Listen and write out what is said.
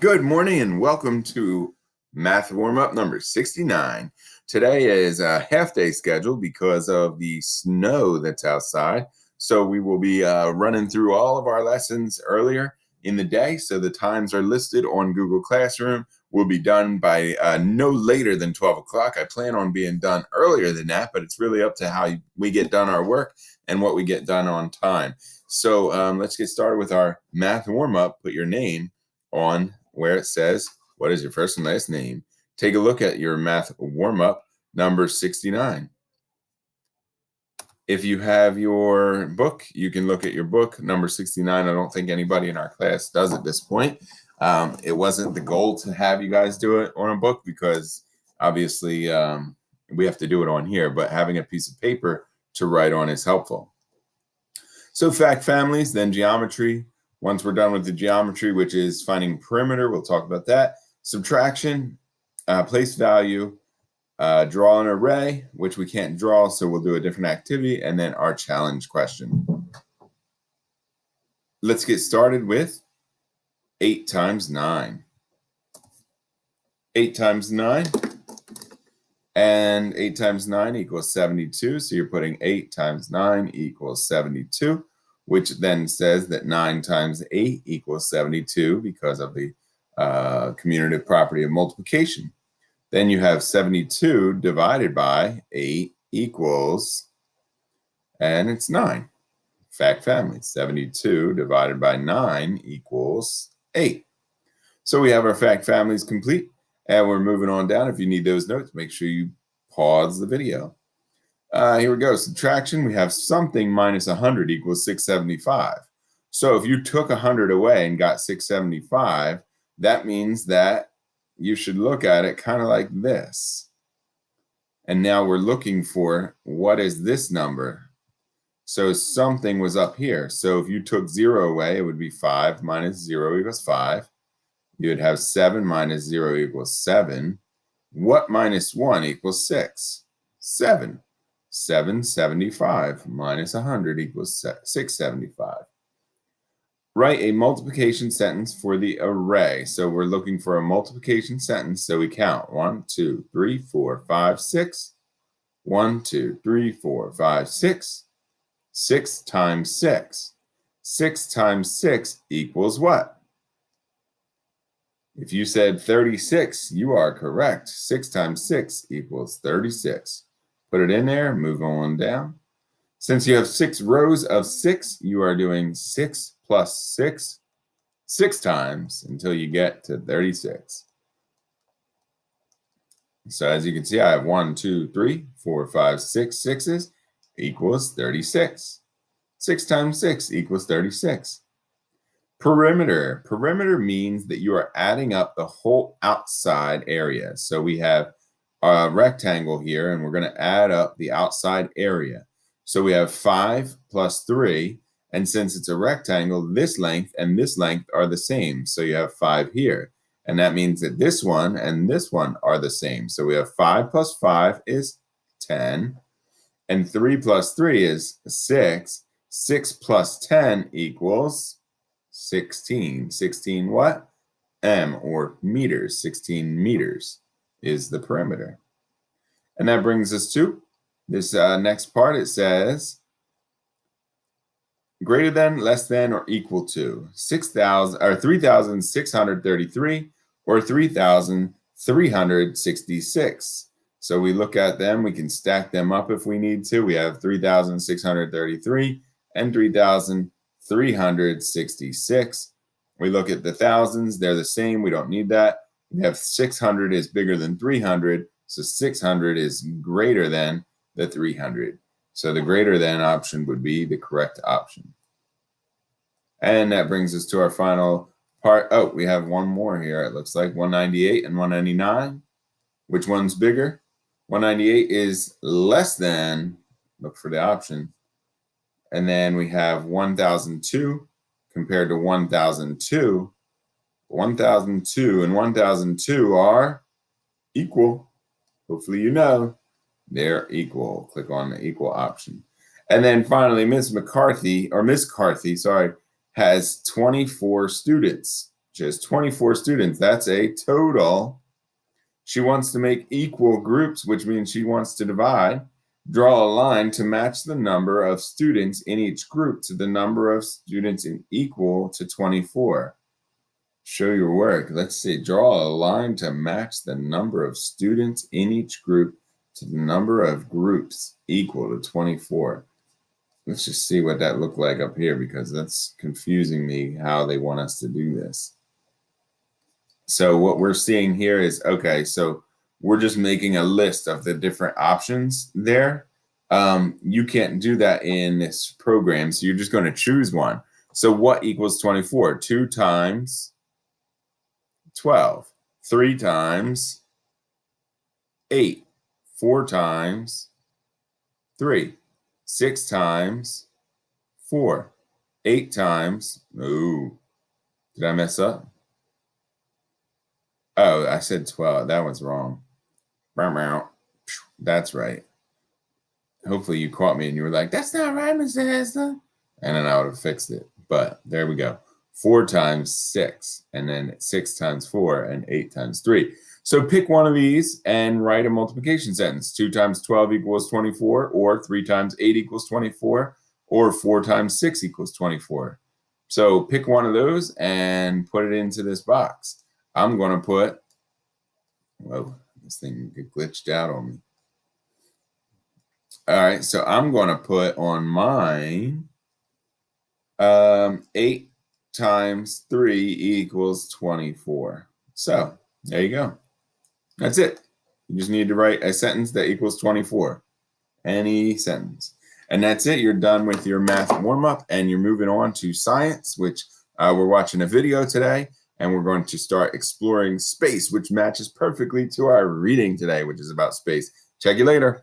Good morning and welcome to Math Warm-Up number 69. Today is a half-day schedule because of the snow that's outside. So we will be running through all of our lessons earlier in the day. So the times are listed on Google Classroom. We'll be done by no later than 12 o'clock. I plan on being done earlier than that, but it's really up to how we get done our work and what we get done on time. So let's get started with our math warm-up. Put your name on where it says, what is your first and last name? Take a look at your math warm-up number 69. If you have your book, you can look at your book number 69. I don't think anybody in our class does at this point. It wasn't the goal to have you guys do it on a book because obviously we have to do it on here, but having a piece of paper to write on is helpful. So fact families, then geometry. Once we're done with the geometry, which is finding perimeter, we'll talk about that. Subtraction, place value, draw an array, which we can't draw, so we'll do a different activity, and then our challenge question. Let's get started with 8 times 9. 8 times 9, and 8 times 9 equals 72, so you're putting 8 times 9 equals 72. Which then says that 9 times 8 equals 72 because of the commutative property of multiplication. Then you have 72 divided by 8 equals, and it's 9. Fact family, 72 divided by 9 equals 8. So we have our fact families complete, and we're moving on down. If you need those notes, make sure you pause the video. Here we go. Subtraction. We have something minus 100 equals 675. So if you took 100 away and got 675, that means that you should look at it kind of like this. And now we're looking for what is this number? So something was up here. So if you took 0 away, it would be 5 minus 0 equals 5. You would have 7 minus 0 equals 7. What minus 1 equals 6? 7. 775 minus 100 equals 675. Write a multiplication sentence for the array. So we're looking for a multiplication sentence. So we count 1, 2, 3, 4, 5, 6. 1, 2, 3, 4, 5, 6. 6 times 6. 6 times 6 equals what? If you said 36, you are correct. 6 times 6 equals 36. Put it in there, move on down. Since you have 6 rows of 6, you are doing 6 plus 6, 6 times until you get to 36. So as you can see, I have 1, 2, 3, 4, 5, 6 sixes equals 36. 6 times 6 equals 36. Perimeter. Perimeter means that you are adding up the whole outside area. So we have a rectangle here, and we're going to add up the outside area. So we have 5 plus 3, and since it's a rectangle, this length and this length are the same. So you have 5 here, and that means that this one and this one are the same. So we have 5 plus 5 is 10, and 3 plus 3 is 6. 6 plus 10 equals 16. 16 what? M, or meters. 16 meters is the perimeter. And that brings us to this next part. It says greater than, less than, or equal to 6,000 or 3,633 or 3,366. So we look at them, we can stack them up if we need to. We have 3,633 and 3,366. We look at the thousands, they're the same, we don't need that. We have 600 is bigger than 300, so 600 is greater than the 300. So the greater than option would be the correct option. And that brings us to our final part. Oh, we have one more here. It looks like 198 and 199. Which one's bigger? 198 is less than, look for the option. And then we have 1002 compared to 1002. 1002 and 1002 are equal. Hopefully you know they're equal. Click on the equal option. And then finally, Miss Carthy, has 24 students. She has 24 students. That's a total. She wants to make equal groups, which means she wants to divide. Draw a line to match the number of students in each group to the number of students in equal to 24. Show your work. Let's see. Draw a line to match the number of students in each group to the number of groups equal to 24. Let's just see what that looked like up here because that's confusing me how they want us to do this. So what we're seeing here is, okay, so we're just making a list of the different options there. You can't do that in this program, so you're just going to choose one. So what equals 24? 2 times 12, 3 times 8, 4 times 3, 6 times 4, 8 times, ooh, did I mess up? Oh, I said 12. That was wrong. That's right. Hopefully you caught me and you were like, that's not right, Mr. Hester. And then I would have fixed it. But there we go. 4 times 6, and then 6 times 4, and 8 times 3. So pick one of these and write a multiplication sentence. 2 times 12 equals 24, or 3 times 8 equals 24, or 4 times 6 equals 24. So pick one of those and put it into this box. I'm going to put, whoa, this thing glitched out on me. All right, so I'm going to put on mine 8 times 3 equals 24. So there you go. That's it. You just need to write a sentence that equals 24. Any sentence. And that's it. You're done with your math warm-up, and you're moving on to science, which we're watching a video today, and we're going to start exploring space, which matches perfectly to our reading today, which is about space. Check you later.